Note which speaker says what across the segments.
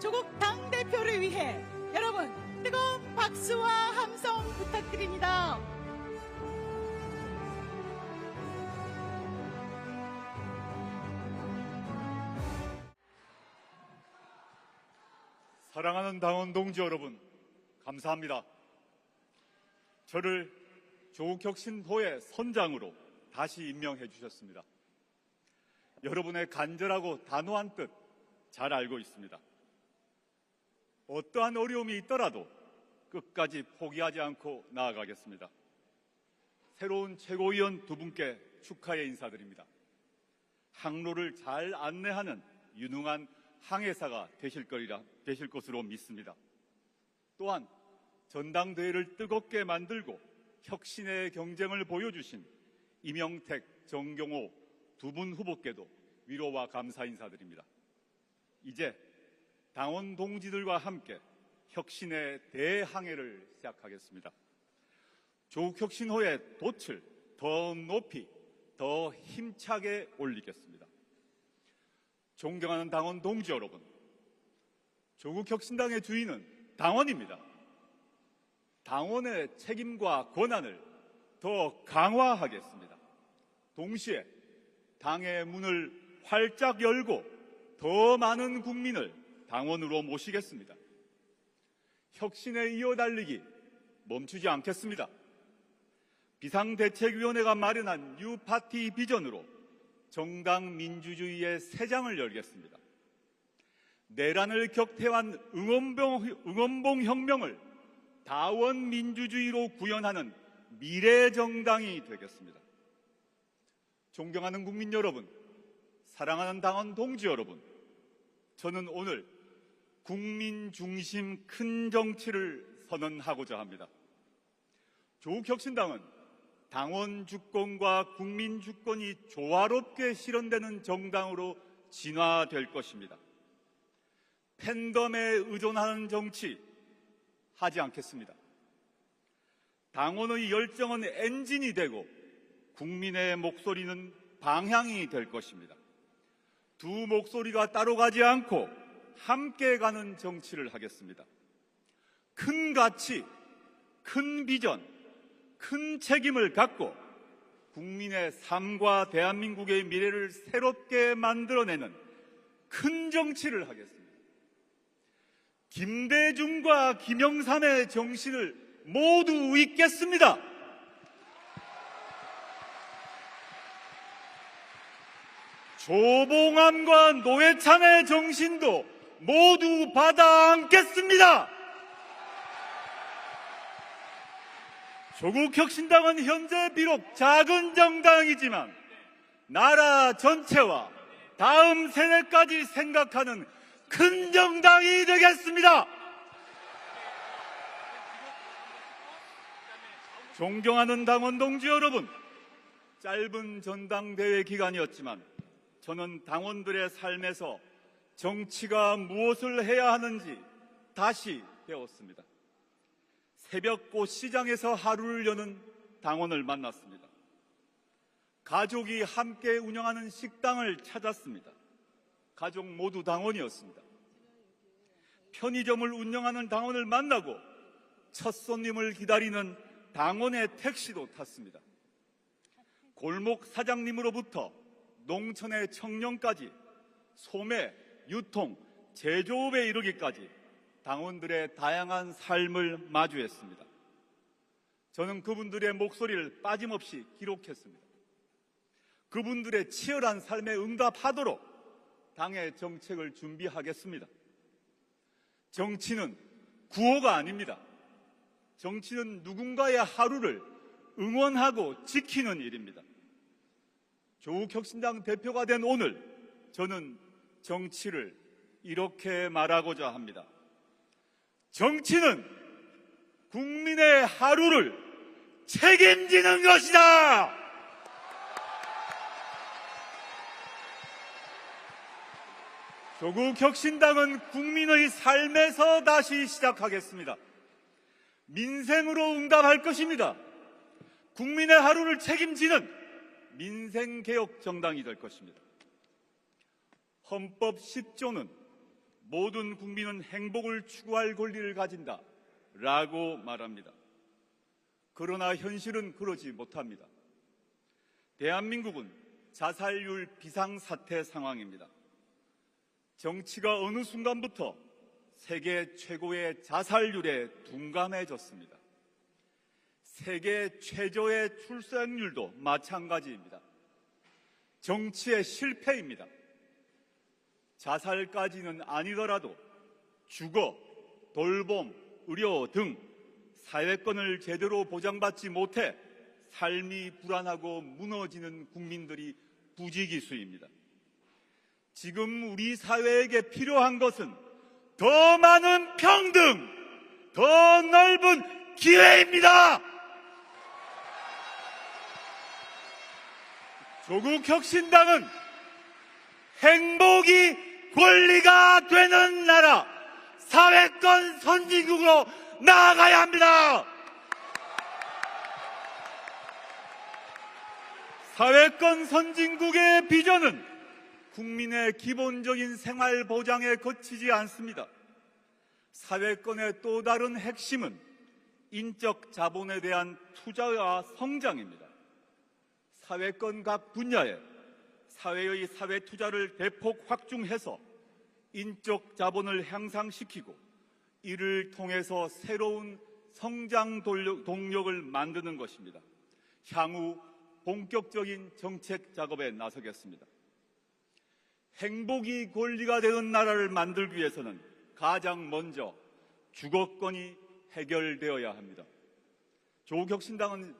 Speaker 1: 조국 당대표를 위해 여러분 뜨거운 박수와 함성 부탁드립니다.
Speaker 2: 사랑하는 당원 동지 여러분, 감사합니다. 저를 조국혁신호의 선장으로 다시 임명해 주셨습니다. 여러분의 간절하고 단호한 뜻 잘 알고 있습니다. 어떠한 어려움이 있더라도 끝까지 포기하지 않고 나아가겠습니다. 새로운 최고위원 두 분께 축하의 인사드립니다. 항로를 잘 안내하는 유능한 항해사가 되실 것으로 믿습니다. 또한 전당대회를 뜨겁게 만들고 혁신의 경쟁을 보여주신 이명택, 정경호 두 분 후보께도 위로와 감사 인사드립니다. 이제 당원 동지들과 함께 혁신의 대항해를 시작하겠습니다. 조국혁신호의 돛을 더 높이, 더 힘차게 올리겠습니다. 존경하는 당원 동지 여러분, 조국혁신당의 주인은 당원입니다. 당원의 책임과 권한을 더 강화하겠습니다. 동시에 당의 문을 활짝 열고 더 많은 국민을 당원으로 모시겠습니다. 혁신에 이어달리기 멈추지 않겠습니다. 비상대책위원회가 마련한 뉴파티 비전으로 정당 민주주의의 새 장을 열겠습니다. 내란을 격퇴한 응원봉 혁명을 다원 민주주의로 구현하는 미래정당이 되겠습니다. 존경하는 국민 여러분, 사랑하는 당원 동지 여러분, 저는 오늘 국민 중심 큰 정치를 선언하고자 합니다. 조국혁신당은 당원 주권과 국민 주권이 조화롭게 실현되는 정당으로 진화될 것입니다. 팬덤에 의존하는 정치 하지 않겠습니다. 당원의 열정은 엔진이 되고 국민의 목소리는 방향이 될 것입니다. 두 목소리가 따로 가지 않고 함께 가는 정치를 하겠습니다. 큰 가치, 큰 비전, 큰 책임을 갖고 국민의 삶과 대한민국의 미래를 새롭게 만들어내는 큰 정치를 하겠습니다. 김대중과 김영삼의 정신을 모두 잇겠습니다. 조봉암과 노회찬의 정신도 모두 받아 안겠습니다. 조국혁신당은 현재 비록 작은 정당이지만 나라 전체와 다음 세대까지 생각하는 큰 정당이 되겠습니다. 존경하는 당원 동지 여러분, 짧은 전당대회 기간이었지만 저는 당원들의 삶에서 정치가 무엇을 해야 하는지 다시 배웠습니다. 새벽꽃 시장에서 하루를 여는 당원을 만났습니다. 가족이 함께 운영하는 식당을 찾았습니다. 가족 모두 당원이었습니다. 편의점을 운영하는 당원을 만나고 첫 손님을 기다리는 당원의 택시도 탔습니다. 골목 사장님으로부터 농촌의 청년까지 소매, 유통, 제조업에 이르기까지 당원들의 다양한 삶을 마주했습니다. 저는 그분들의 목소리를 빠짐없이 기록했습니다. 그분들의 치열한 삶에 응답하도록 당의 정책을 준비하겠습니다. 정치는 구호가 아닙니다. 정치는 누군가의 하루를 응원하고 지키는 일입니다. 조국혁신당 대표가 된 오늘, 저는 정치를 이렇게 말하고자 합니다. 정치는 국민의 하루를 책임지는 것이다! 조국혁신당은 국민의 삶에서 다시 시작하겠습니다. 민생으로 응답할 것입니다. 국민의 하루를 책임지는 민생개혁 정당이 될 것입니다. 헌법 10조는 모든 국민은 행복을 추구할 권리를 가진다 라고 말합니다. 그러나 현실은 그러지 못합니다. 대한민국은 자살률 비상사태 상황입니다. 정치가 어느 순간부터 세계 최고의 자살률에 둔감해졌습니다. 세계 최저의 출생률도 마찬가지입니다. 정치의 실패입니다. 자살까지는 아니더라도 주거, 돌봄, 의료 등 사회권을 제대로 보장받지 못해 삶이 불안하고 무너지는 국민들이 부지기수입니다. 지금 우리 사회에게 필요한 것은 더 많은 평등, 더 넓은 기회입니다. 조국혁신당은 행복이 권리가 되는 나라, 사회권 선진국으로 나아가야 합니다. 사회권 선진국의 비전은 국민의 기본적인 생활 보장에 그치지 않습니다. 사회권의 또 다른 핵심은 인적 자본에 대한 투자와 성장입니다. 사회권 각 분야에 사회의 사회 투자를 대폭 확충해서 인적 자본을 향상시키고 이를 통해서 새로운 성장 동력을 만드는 것입니다. 향후 본격적인 정책 작업에 나서겠습니다. 행복이 권리가 되는 나라를 만들기 위해서는 가장 먼저 주거권이 해결되어야 합니다. 조국혁신당은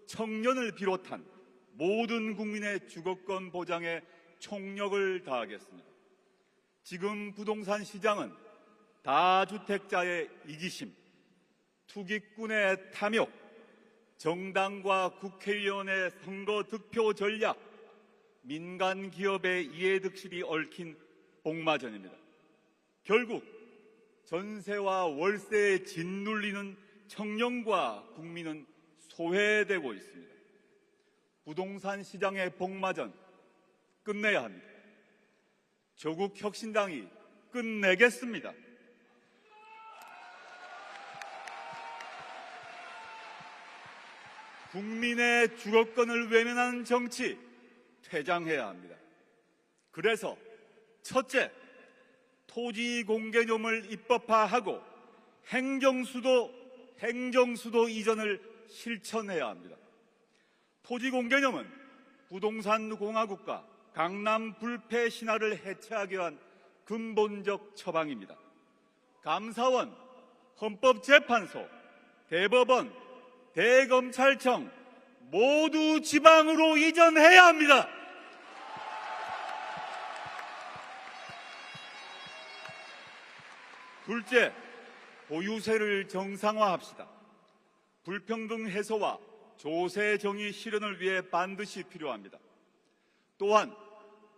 Speaker 2: 청년을 비롯한 모든 국민의 주거권 보장에 총력을 다하겠습니다. 지금 부동산 시장은 다주택자의 이기심, 투기꾼의 탐욕, 정당과 국회의원의 선거 득표 전략, 민간 기업의 이해득실이 얽힌 복마전입니다. 결국 전세와 월세에 짓눌리는 청년과 국민은 소외되고 있습니다. 부동산 시장의 복마전 끝내야 합니다. 조국혁신당이 끝내겠습니다. 국민의 주거권을 외면하는 정치 퇴장해야 합니다. 그래서 첫째, 토지 공개념을 입법화하고 행정수도 이전을 실천해야 합니다. 토지 공개념은 부동산 공화국과 강남 불패 신화를 해체하기 위한 근본적 처방입니다. 감사원, 헌법재판소, 대법원, 대검찰청 모두 지방으로 이전해야 합니다. 둘째, 보유세를 정상화합시다. 불평등 해소와 조세 정의 실현을 위해 반드시 필요합니다. 또한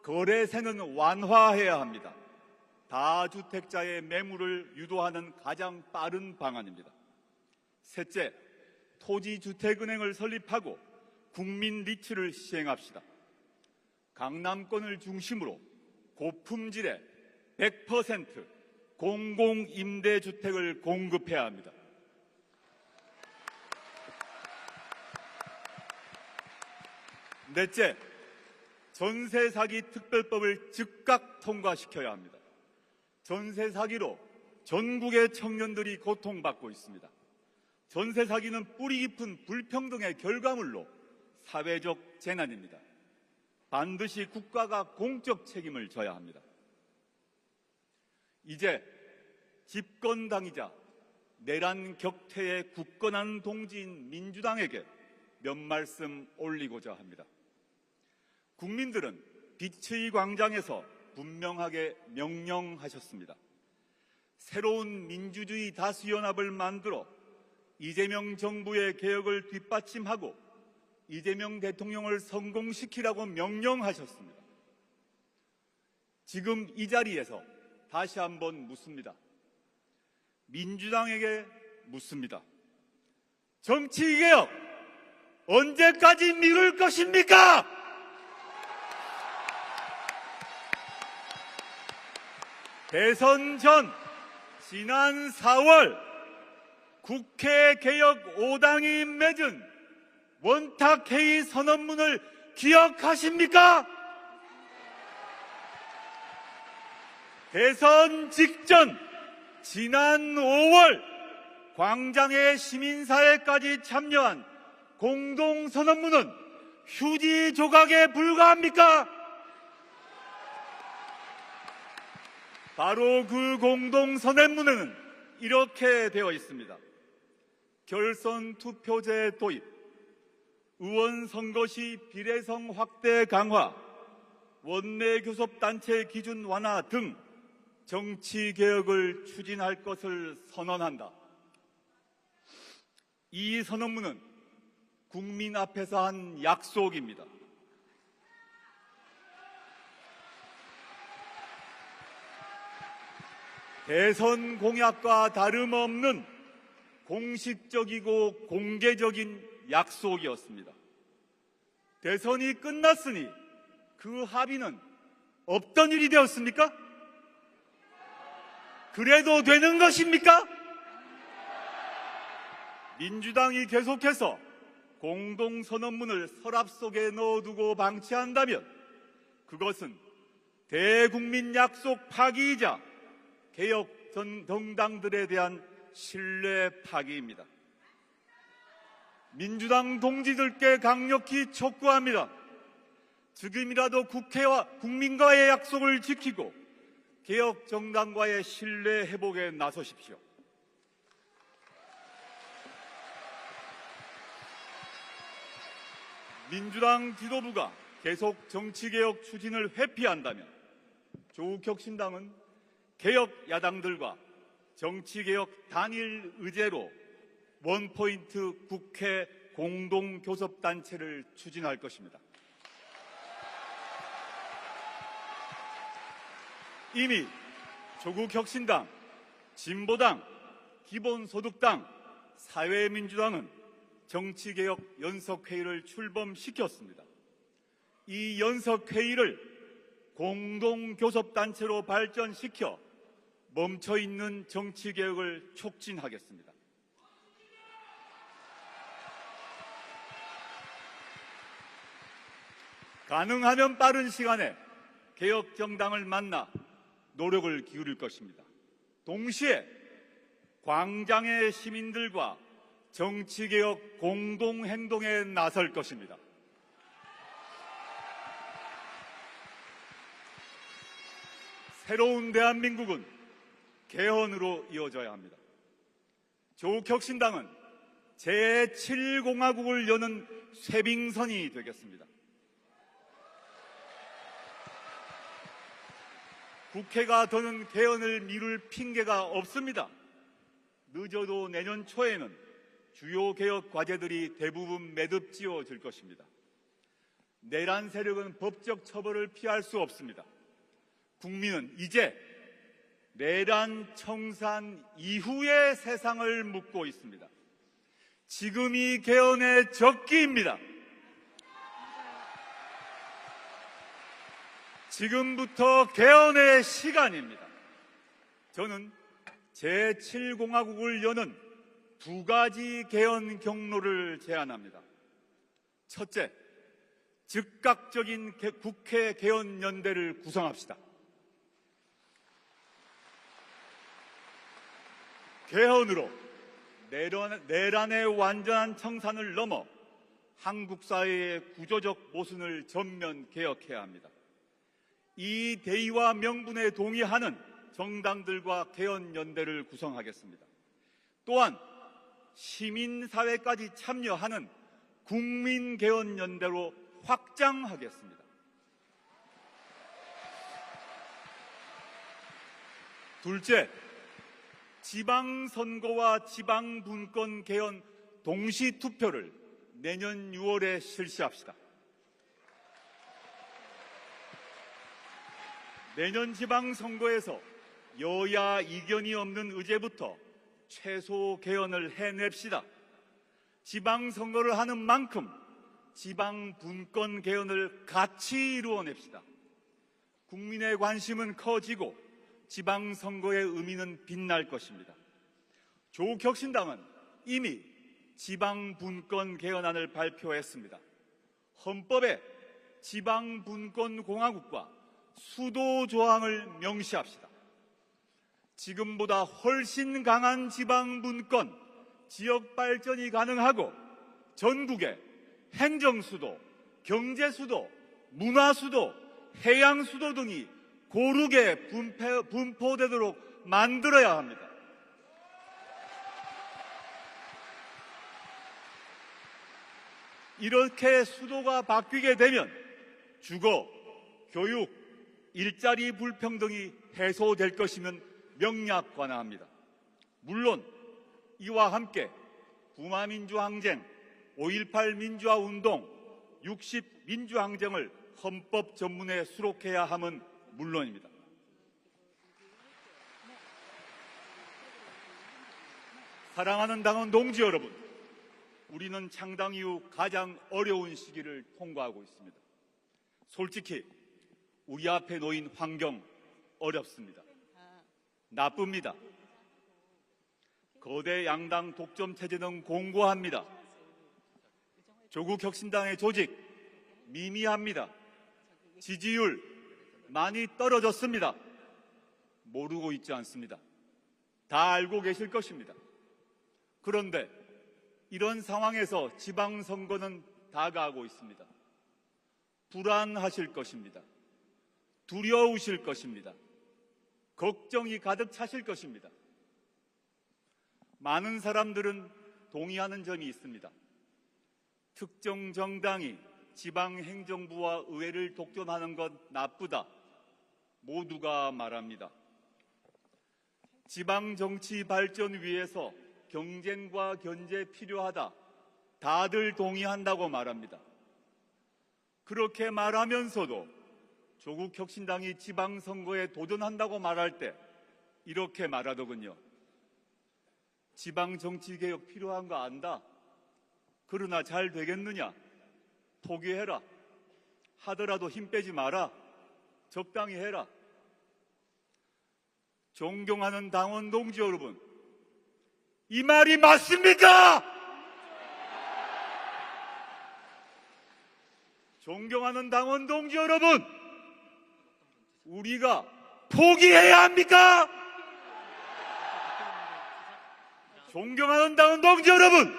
Speaker 2: 거래세는 완화해야 합니다. 다주택자의 매물을 유도하는 가장 빠른 방안입니다. 셋째, 토지주택은행을 설립하고 국민 리츠를 시행합시다. 강남권을 중심으로 고품질의 100% 공공임대주택을 공급해야 합니다. 넷째, 전세 사기 특별법을 즉각 통과시켜야 합니다. 전세 사기로 전국의 청년들이 고통받고 있습니다. 전세 사기는 뿌리 깊은 불평등의 결과물로 사회적 재난입니다. 반드시 국가가 공적 책임을 져야 합니다. 이제 집권당이자 내란 격퇴에 굳건한 동지인 민주당에게 몇 말씀 올리고자 합니다. 국민들은 빛의 광장에서 분명하게 명령하셨습니다. 새로운 민주주의 다수연합을 만들어 이재명 정부의 개혁을 뒷받침하고 이재명 대통령을 성공시키라고 명령하셨습니다. 지금 이 자리에서 다시 한번 묻습니다. 민주당에게 묻습니다. 정치개혁 언제까지 미룰 것입니까? 대선 전 지난 4월 국회 개혁 5당이 맺은 원탁회의 선언문을 기억하십니까? 대선 직전 지난 5월 광장의 시민사회까지 참여한 공동선언문은 휴지 조각에 불과합니까? 바로 그 공동선언문에는 이렇게 되어 있습니다. 결선 투표제 도입, 의원 선거 시 비례성 확대 강화, 원내 교섭단체 기준 완화 등 정치 개혁을 추진할 것을 선언한다. 이 선언문은 국민 앞에서 한 약속입니다. 대선 공약과 다름없는 공식적이고 공개적인 약속이었습니다. 대선이 끝났으니 그 합의는 없던 일이 되었습니까? 그래도 되는 것입니까? 민주당이 계속해서 공동선언문을 서랍 속에 넣어두고 방치한다면 그것은 대국민 약속 파기이자 개혁 정당들에 대한 신뢰 파기입니다. 민주당 동지들께 강력히 촉구합니다. 지금이라도 국회와 국민과의 약속을 지키고 개혁 정당과의 신뢰 회복에 나서십시오. 민주당 지도부가 계속 정치개혁 추진을 회피한다면 조국 혁신당은 개혁 야당들과 정치개혁 단일 의제로 원포인트 국회 공동교섭단체를 추진할 것입니다. 이미 조국 혁신당, 진보당, 기본소득당, 사회민주당은 정치개혁 연석회의를 출범시켰습니다. 이 연석회의를 공동교섭단체로 발전시켜 멈춰있는 정치개혁을 촉진하겠습니다. 가능하면 빠른 시간에 개혁정당을 만나 노력을 기울일 것입니다. 동시에 광장의 시민들과 정치개혁 공동행동에 나설 것입니다. 새로운 대한민국은 개헌으로 이어져야 합니다. 조국 혁신당은 제7공화국을 여는 쇄빙선이 되겠습니다. 국회가 더는 개헌을 미룰 핑계가 없습니다. 늦어도 내년 초에는 주요 개혁 과제들이 대부분 매듭지어질 것입니다. 내란 세력은 법적 처벌을 피할 수 없습니다. 국민은 이제 내란 청산 이후의 세상을 묻고 있습니다. 지금이 개헌의 적기입니다. 지금부터 개헌의 시간입니다. 저는 제7공화국을 여는 두 가지 개헌 경로를 제안합니다. 첫째, 즉각적인 국회 개헌 연대를 구성합시다. 개헌으로 내란의 완전한 청산을 넘어 한국 사회의 구조적 모순을 전면 개혁해야 합니다. 이 대의와 명분에 동의하는 정당들과 개헌연대를 구성하겠습니다. 또한 시민사회까지 참여하는 국민개헌연대로 확장하겠습니다. 둘째, 지방선거와 지방분권 개헌 동시투표를 내년 6월에 실시합시다. 내년 지방선거에서 여야 이견이 없는 의제부터 최소 개헌을 해냅시다. 지방선거를 하는 만큼 지방분권 개헌을 같이 이루어냅시다. 국민의 관심은 커지고 지방선거의 의미는 빛날 것입니다. 조국혁신당은 이미 지방분권 개헌안을 발표했습니다. 헌법에 지방분권공화국과 수도 조항을 명시합시다. 지금보다 훨씬 강한 지방분권, 지역발전이 가능하고 전국에 행정수도, 경제수도, 문화수도, 해양수도 등이 고르게 분포되도록 만들어야 합니다. 이렇게 수도가 바뀌게 되면 주거, 교육, 일자리 불평등이 해소될 것이면 명약관화합니다. 물론 이와 함께 구마민주항쟁, 5.18 민주화운동, 60 민주항쟁을 헌법 전문에 수록해야 함은 물론입니다. 사랑하는 당원 동지 여러분, 우리는 창당 이후 가장 어려운 시기를 통과하고 있습니다. 솔직히 우리 앞에 놓인 환경 어렵습니다. 나쁩니다. 거대 양당 독점 체제는 공고합니다. 조국혁신당의 조직 미미합니다. 지지율 많이 떨어졌습니다. 모르고 있지 않습니다. 다 알고 계실 것입니다. 그런데 이런 상황에서 지방선거는 다가오고 있습니다. 불안하실 것입니다. 두려우실 것입니다. 걱정이 가득 차실 것입니다. 많은 사람들은 동의하는 점이 있습니다. 특정 정당이 지방행정부와 의회를 독점하는 건 나쁘다. 모두가 말합니다. 지방정치 발전 위해서 경쟁과 견제 필요하다. 다들 동의한다고 말합니다. 그렇게 말하면서도 조국혁신당이 지방선거에 도전한다고 말할 때 이렇게 말하더군요. 지방정치개혁 필요한 거 안다. 그러나 잘 되겠느냐? 포기해라. 하더라도 힘 빼지 마라. 적당히 해라. 존경하는 당원 동지 여러분, 이 말이 맞습니까? 존경하는 당원 동지 여러분, 우리가 포기해야 합니까? 존경하는 당원 동지 여러분,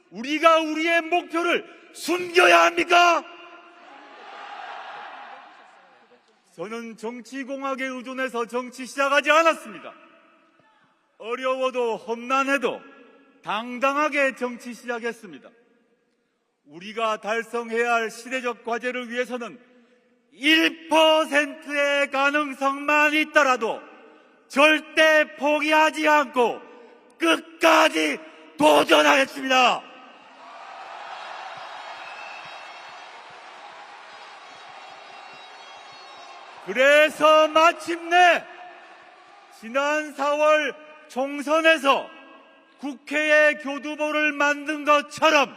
Speaker 2: 우리가 우리의 목표를 숨겨야 합니까? 저는 정치공학에 의존해서 정치 시작하지 않았습니다. 어려워도 험난해도 당당하게 정치 시작했습니다. 우리가 달성해야 할 시대적 과제를 위해서는 1%의 가능성만 있더라도 절대 포기하지 않고 끝까지 도전하겠습니다. 그래서 마침내 지난 4월 총선에서 국회에 교두보를 만든 것처럼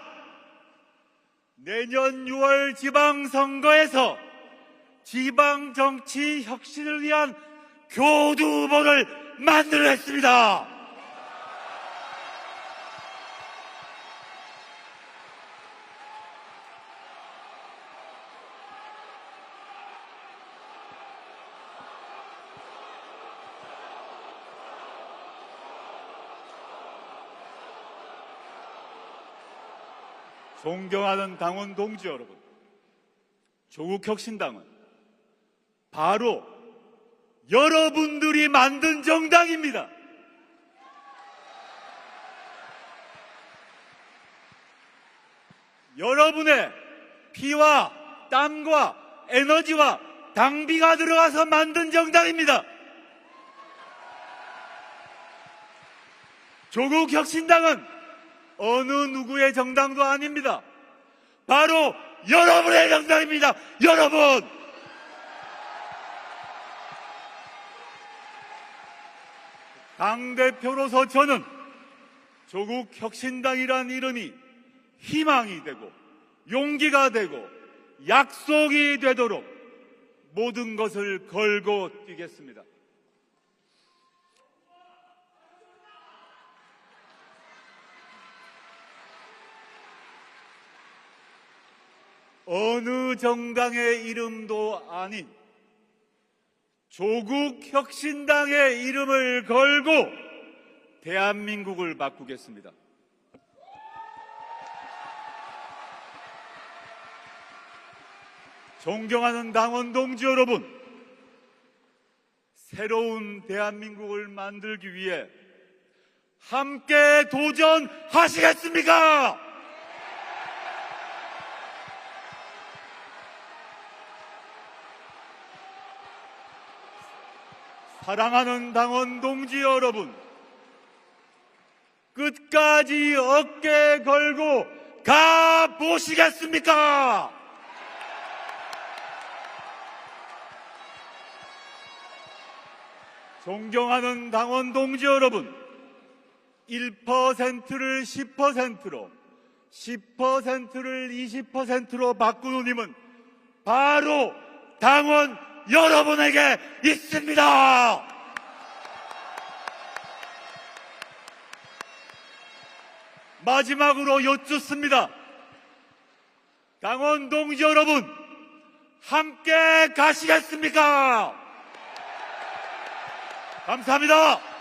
Speaker 2: 내년 6월 지방선거에서 지방정치 혁신을 위한 교두보를 만들었습니다. 존경하는 당원 동지 여러분, 조국혁신당은 바로 여러분들이 만든 정당입니다. 여러분의 피와 땀과 에너지와 당비가 들어가서 만든 정당입니다. 조국혁신당은 어느 누구의 정당도 아닙니다. 바로 여러분의 정당입니다. 여러분! 당대표로서 저는 조국혁신당이란 이름이 희망이 되고 용기가 되고 약속이 되도록 모든 것을 걸고 뛰겠습니다. 어느 정당의 이름도 아닌 조국혁신당의 이름을 걸고 대한민국을 바꾸겠습니다. 존경하는 당원 동지 여러분, 새로운 대한민국을 만들기 위해 함께 도전하시겠습니까? 사랑하는 당원 동지 여러분, 끝까지 어깨 걸고 가보시겠습니까? 존경하는 당원 동지 여러분, 1%를 10%로, 10%를 20%로 바꾸는 힘은 바로 당원 여러분에게 있습니다. 마지막으로 여쭙습니다. 당원 동지 여러분, 함께 가시겠습니까? 감사합니다.